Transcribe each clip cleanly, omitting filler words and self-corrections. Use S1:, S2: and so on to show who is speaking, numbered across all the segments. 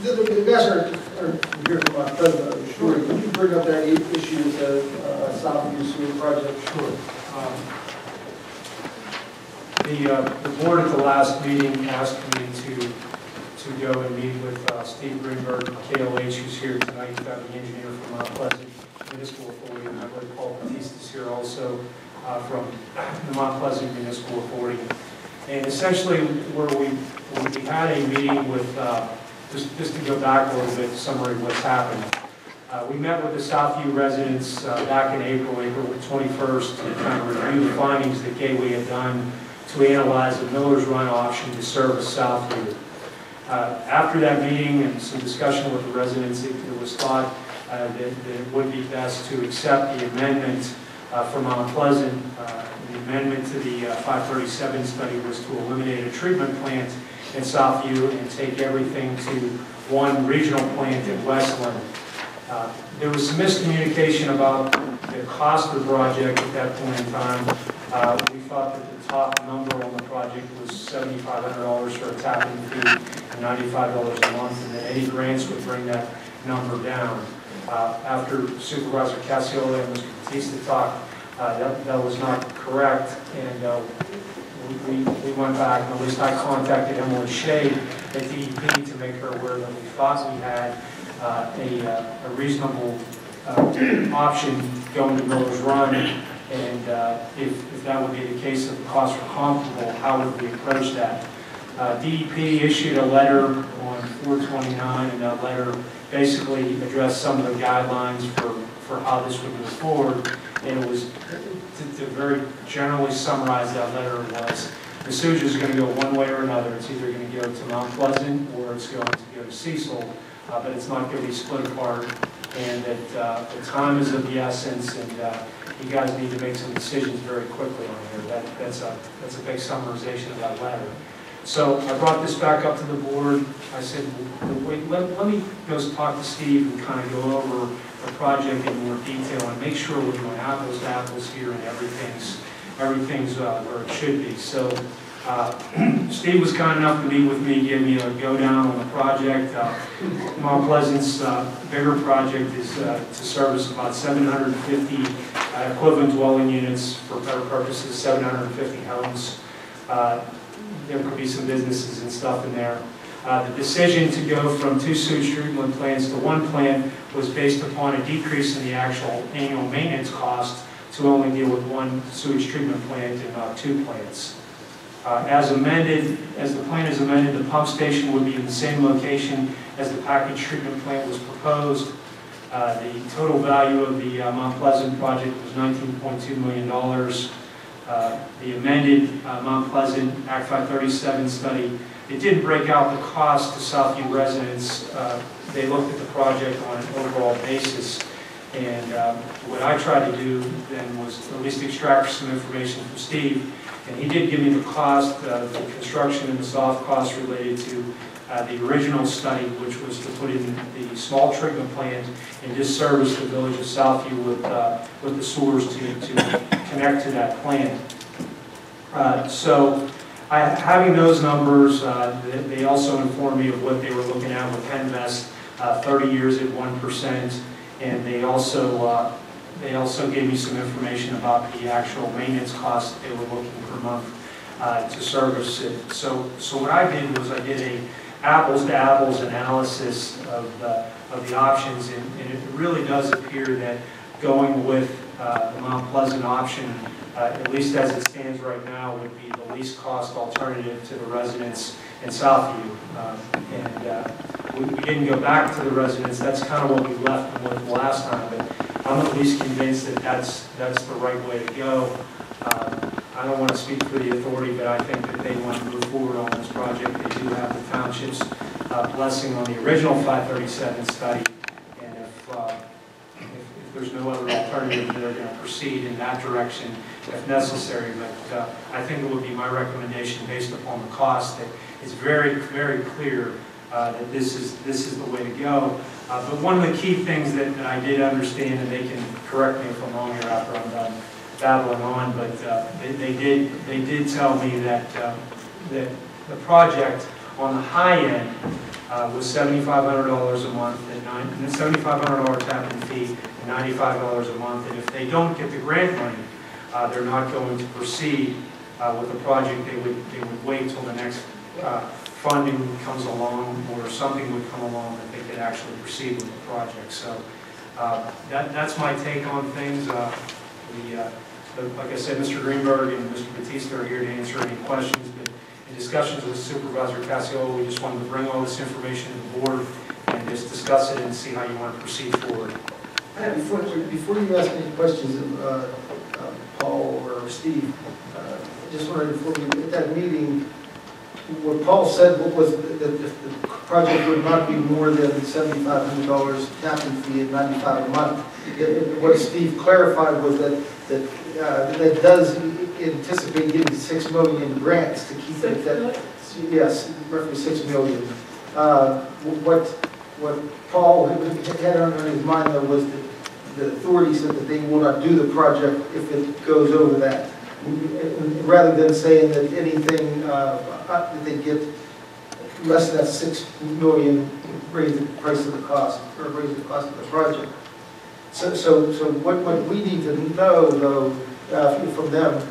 S1: The guys are here from Southview. Sure. Could you bring up that issue with the Southview sewer project?
S2: Sure. The board at the last meeting asked me to go and meet with Steve Greenberg, KLH, who's here tonight. He's got the engineer from Mount Pleasant Municipal Authority, and I believe Paul Batiste is here also from the Mount Pleasant Municipal Authority. And essentially, where we had a meeting with, just to go back a little bit, summary of what's happened. We met with the Southview residents back in April 21st, to kind of review the findings that Gateway had done to analyze the Miller's Run option to service Southview. After that meeting and some discussion with the residents, it was thought that it would be best to accept the amendment from Mount Pleasant. The amendment to the 537 study was to eliminate a treatment plant in Southview and take everything to one regional plant in Westland. There was some miscommunication about the cost of the project at that point in time. We thought that the top number on the project was $7,500 for a tapping fee and $95 a month, and that any grants would bring that number down. After Supervisor Cecil and Mr. Batiste talked, that was not correct, and we went back, and at least I contacted Emily Shea at DEP to make her aware that we thought we had a reasonable option going to Miller's Run, and if that would be the case, if the costs were comparable, how would we approach that? DEP issued a letter on 4/29, and that letter basically addressed some of the guidelines for how this would move forward, and it was, to very generally summarize that letter, was the sewage is going to go one way or another. It's either going to go to Mount Pleasant or it's going to go to Cecil, but it's not going to be split apart, and that the time is of the essence, and you guys need to make some decisions very quickly on here. That's a big summarization of that letter. So I brought this back up to the board. I said, wait, let me go talk to Steve and kind of go over the project in more detail and make sure we're doing apples to apples here and everything's where it should be. So Steve was kind enough to meet with me, give me a go down on the project. Mount Pleasant's bigger project is to service about 750 equivalent dwelling units, for better purposes, 750 homes. There could be some businesses and stuff in there. The decision to go from 2 sewage treatment plants to 1 plant was based upon a decrease in the actual annual maintenance cost to only deal with 1 sewage treatment plant and not 2 plants. As the plan is amended, the pump station would be in the same location as the package treatment plant was proposed. The total value of the Mount Pleasant project was $19.2 million. The amended Mount Pleasant Act 537 study, it didn't break out the cost to Southview residents. They looked at the project on an overall basis, and what I tried to do then was at least extract some information from Steve, and he did give me the cost, the construction and the soft costs related to the original study, which was to put in the small treatment plant and just service the village of Southview with the sewers to connect to that plant. So having those numbers, they also informed me of what they were looking at with Penvest, 30 years at 1%, and they also gave me some information about the actual maintenance costs that they were looking per month to service it. So what I did was I did a apples to apples analysis of the options, and it really does appear that going with the Mount Pleasant option, at least as it stands right now, would be the least cost alternative to the residents in Southview. We didn't go back to the residents. That's kind of what we left them with last time, but I'm at least convinced that that's the right way to go. I don't want to speak for the authority, but I think that they want to move forward on this project. They do have the township's blessing on the original 537 study, and if there's no other alternative, they're going to proceed in that direction if necessary. But I think it would be my recommendation, based upon the cost, that it's very, very clear that this is the way to go. But one of the key things that I did understand, and they can correct me if I'm wrong here after I'm done babbling on, but they did tell me that the project on the high end was $7,500 a month, and $7,500 tap-in fee, and $95 a month. And if they don't get the grant money, they're not going to proceed with the project. They would wait till the next funding comes along, or something would come along that they could actually proceed with the project. So that's my take on things. Like I said, Mr. Greenberg and Mr. Batista are here to answer any questions, but in discussions with Supervisor Cecil, we just wanted to bring all this information to the board and just discuss it and see how you want to proceed forward.
S1: Before you ask any questions, Paul or Steve, I just wanted to, at that meeting, what Paul said was that the project would not be more than $7,500 tap-in fee and $95 a month. What Steve clarified was that does anticipate getting $6 million in grants to keep it at, yes, roughly $6 million. What Paul had on his mind though was that the authority said that they will not do the project if it goes over that. Rather than saying that anything that they get less than that $6 million raise the price of the cost, or raise the cost of the project. So what we need to know though from them,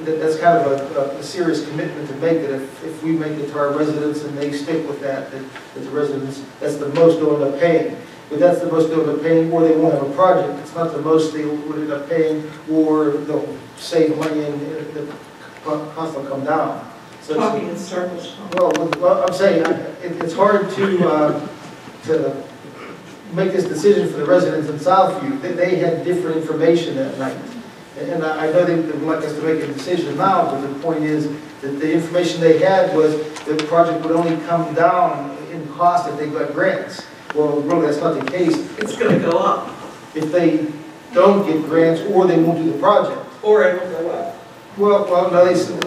S1: that's kind of a serious commitment to make, that if we make it to our residents and they stick with that the residents, that's the most they'll end up paying. But that's the most they'll end up paying, or they won't have a project. It's not the most they would end up paying, or they'll save money and the cost will come down. So
S3: talking in circles.
S1: Well, I'm saying it's hard to make this decision for the residents in Southview. They had different information that night. And I know they would like us to make a decision now, but the point is that the information they had was the project would only come down in cost if they got grants. Well, really, that's not the case.
S3: It's going to go up.
S1: If they don't get grants, or they won't do the project.
S3: Or it will go up.
S1: Well, no, they still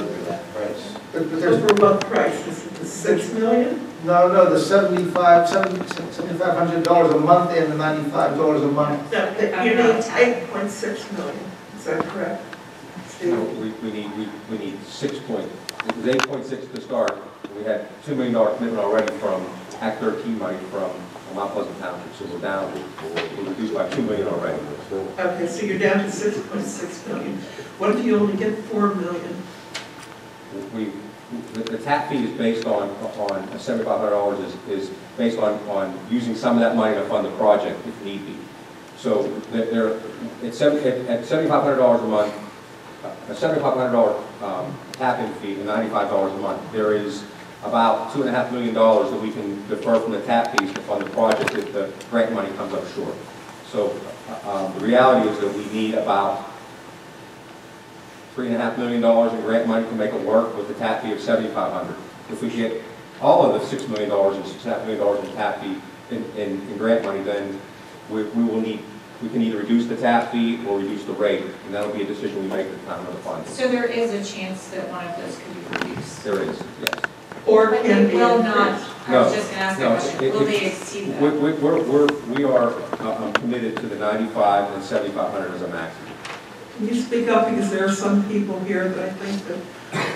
S1: but there's
S3: for what price? Is it the $6 million?
S1: No, the $7,500 a month and the $95 a month.
S3: No, you need $8.6 million. Is that correct?
S4: No, we need 6 point. It was 8.6 to start. We had $2 million commitment already from Act 13 money from Mount Pleasant Township, so we're down. We're reduced by $2 million already.
S3: Okay, so you're down to $6.6 million. What if you only get $4 million?
S4: The tap fee is based on $7,500 is based on using some of that money to fund the project if need be. So at $7,500 a month, a $7,500 tap-in fee and $95 a month, there is about $2.5 million that we can defer from the tap fees to fund the project if the grant money comes up short. So the reality is that we need about $3.5 million in grant money to make it work with the tap fee of $7,500. If we get all of the $6 million and $6.5 million in tap fee in grant money, then we can either reduce the tap fee or reduce the rate, and that'll be a decision we make at the time of the funding.
S5: So there is a chance that one of those could be reduced?
S4: There is, yes.
S3: Or
S5: but
S3: can
S5: they
S3: be
S5: will not. I was just going to ask that question. Will they exceed that?
S4: We are committed to the 95 and 7,500 as a maximum.
S3: Can you speak up, because there are some people here that I think that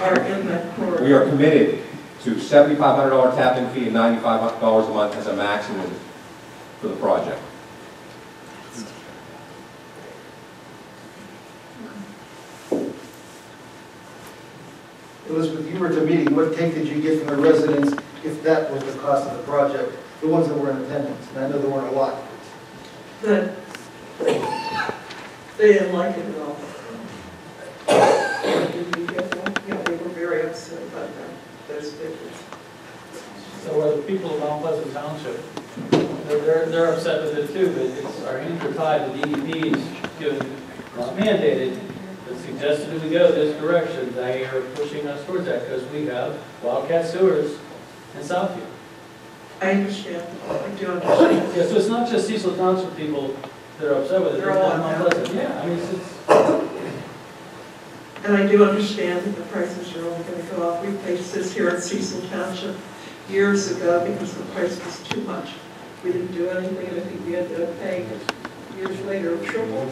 S3: are in that corridor.
S4: We are committed to $7,500 tap-in fee and $95 a month as a maximum for the project.
S1: Elizabeth, you were at the meeting. What take did you get from the residents if that was the cost of the project? The ones that were in attendance, and I know there weren't a lot.
S3: That they didn't like it at all. Did you get that? Yeah, they were very upset about that, those figures.
S6: So are the people of Mount Pleasant Township, they're upset with it too, but it's our hands are tied. The DEP is mandated, but suggested that we go this direction. They are pushing us towards that because we have wildcat sewers in Southview.
S3: I understand. I do understand.
S6: Yeah, so it's not just Cecil Township people that are upset with it.
S3: They're all
S6: It's Mount Pleasant. Yeah, I mean,
S3: And I do understand that the prices are only going to go up. We faced this here at Cecil Township years ago because the price was too much. We didn't do anything, and I think we ended up paying years later triple,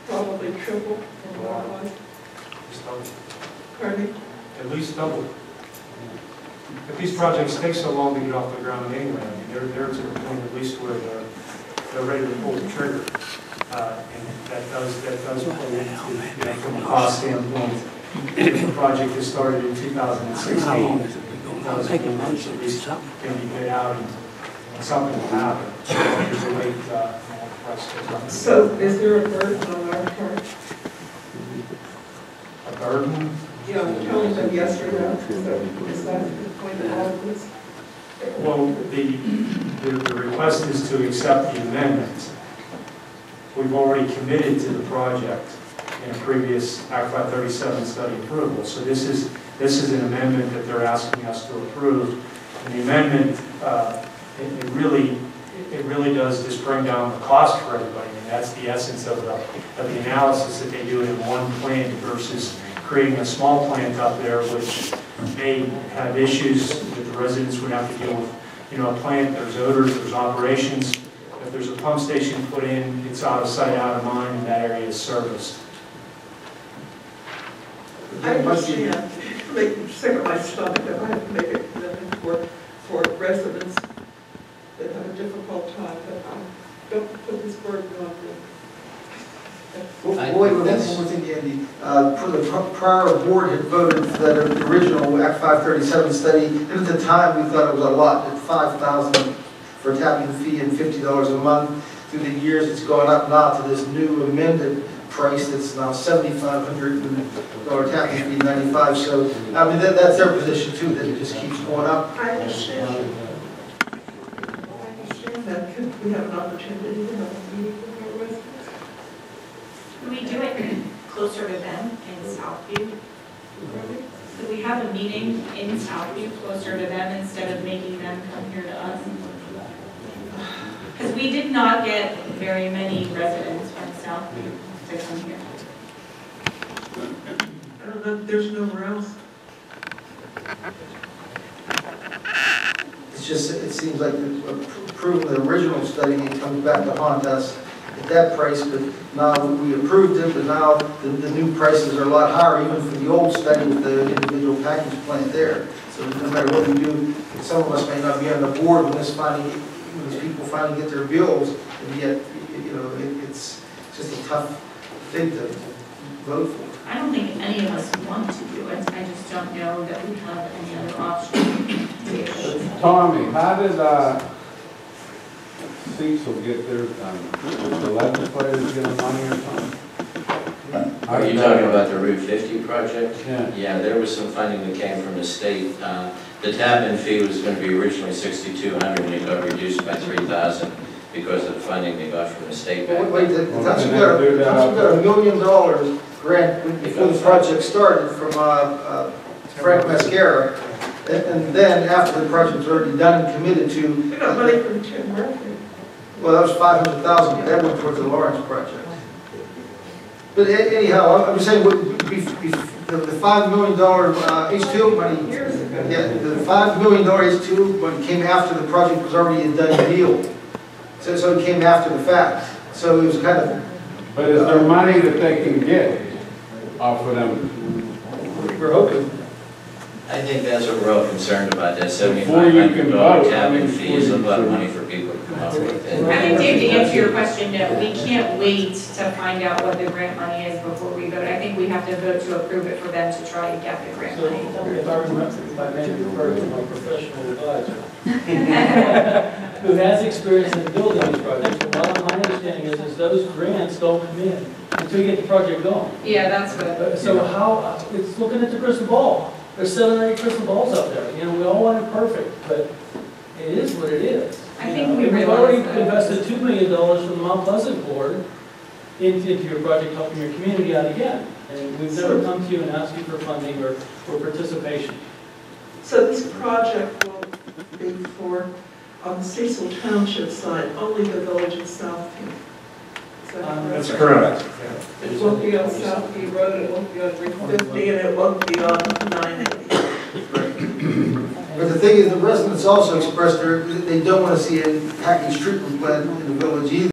S3: probably triple from what it was. Pardon me?
S2: At least double. But these projects take so long to get off the ground anyway. I mean, they're to the point at least where they're ready to pull the trigger. And that does play into, from a cost standpoint, if the project is started in 2016, it does at least can be bid out and something will happen. There's a late price goes up.
S3: So is there a burden on our part?
S2: A burden?
S3: Yeah, I'm telling them yes or no. Is that the point of all of this?
S2: Well, the request is to accept the amendment. We've already committed to the project in a previous Act 537 study approval. So this is an amendment that they're asking us to approve. And the amendment, it really does just bring down the cost for everybody. And that's the essence of the analysis, that they do it in one plant versus creating a small plant up there, which may have issues that the residents would have to deal with. You know, a plant, there's odors, there's operations. If there's a pump station put in, it's out of sight, out of mind, and that area is serviced.
S3: I understand. Make me sick of my stomach if I have to make a commitment for residents that have a difficult time, but don't put this burden on them.
S1: Boy, that's one more thing, Andy. For the prior board had voted for that original Act 537 study, and at the time we thought it was a lot, at $5,000 for a tapping fee and $50 a month. Through the years, it's gone up now to this new amended price that's now $7,500 tapping fee, $95. So, I mean, that's their position too, that it just keeps going up.
S3: I understand. That. Could we have an opportunity to have a meeting with our residents?
S5: Can we do it closer to them in Southview? Could we have a meeting in Southview closer to them instead of making them come here to us? Because we did not get very many residents from Southview to come here.
S3: I don't know, there's nowhere else.
S1: It's just, it seems like approving the original study, it comes back to haunt us at that price, but now we approved it, but now the new prices are a lot higher, even for the old study with the individual package plant there. So no matter what we do, some of us may not be on the board when these people finally get their bills, and yet, you know, it's just a tough thing to vote for.
S5: I don't think any of us want to do it. I just don't know that we have any other option.
S7: Tommy, how did Cecil get theirs done? Did the legislators get the money or something?
S8: Are you talking about the Route 50 project?
S7: Yeah.
S8: Yeah, there was some funding that came from the state. The tap-in fee was going to be originally $6,200, and it got reduced by $3,000 because of the funding they got from the state.
S1: Well, wait, the Township got $1 million grant before the project started from Frank Mascara, and then after the project was already done and committed to.
S3: We got money from Tim Murphy.
S1: Well, that was $500,000, but that went towards the Lawrence project. But anyhow, I'm just saying, the $5 million H2 money,
S3: Years ago.
S1: yeah, the $5 million H2 money came after the project was already a done deal. So it came after the fact. So it was kind of.
S7: But is there money that they can get off of them?
S1: We're hoping.
S8: I think that's what we're all concerned about, that
S7: Before you can vote,
S8: $7,500 tap-in fee is a lot of money for people to come up with.
S5: I think, Dave, to answer your question, no, we can't wait to find out what the grant money is before we vote. I think we have to vote to approve it for them to try and get the grant
S6: So
S5: money.
S6: if I remember, if I may refer to my professional advisor, who has experience in building these projects, but my understanding is those grants don't come in until you get the project going.
S5: Yeah, that's what.
S6: So how, it's looking at the crystal ball. There's 7 or 8 crystal balls out there. You know, we all want it perfect, but it is what it is.
S5: I think we
S6: We've
S5: realize
S6: already
S5: that.
S6: invested $2 million from the Mount Pleasant Board into your project, helping your community out again. And we've never come to you and asked you for funding or participation.
S3: So this project will be for, on the Cecil Township side, only the village of Southview. Is that correct?
S2: That's correct.
S3: It won't be on Southview Road, it won't be on Route 50, and it won't be on 980.
S1: But the thing is, the residents also expressed they don't want to see a package treatment plant in the village either.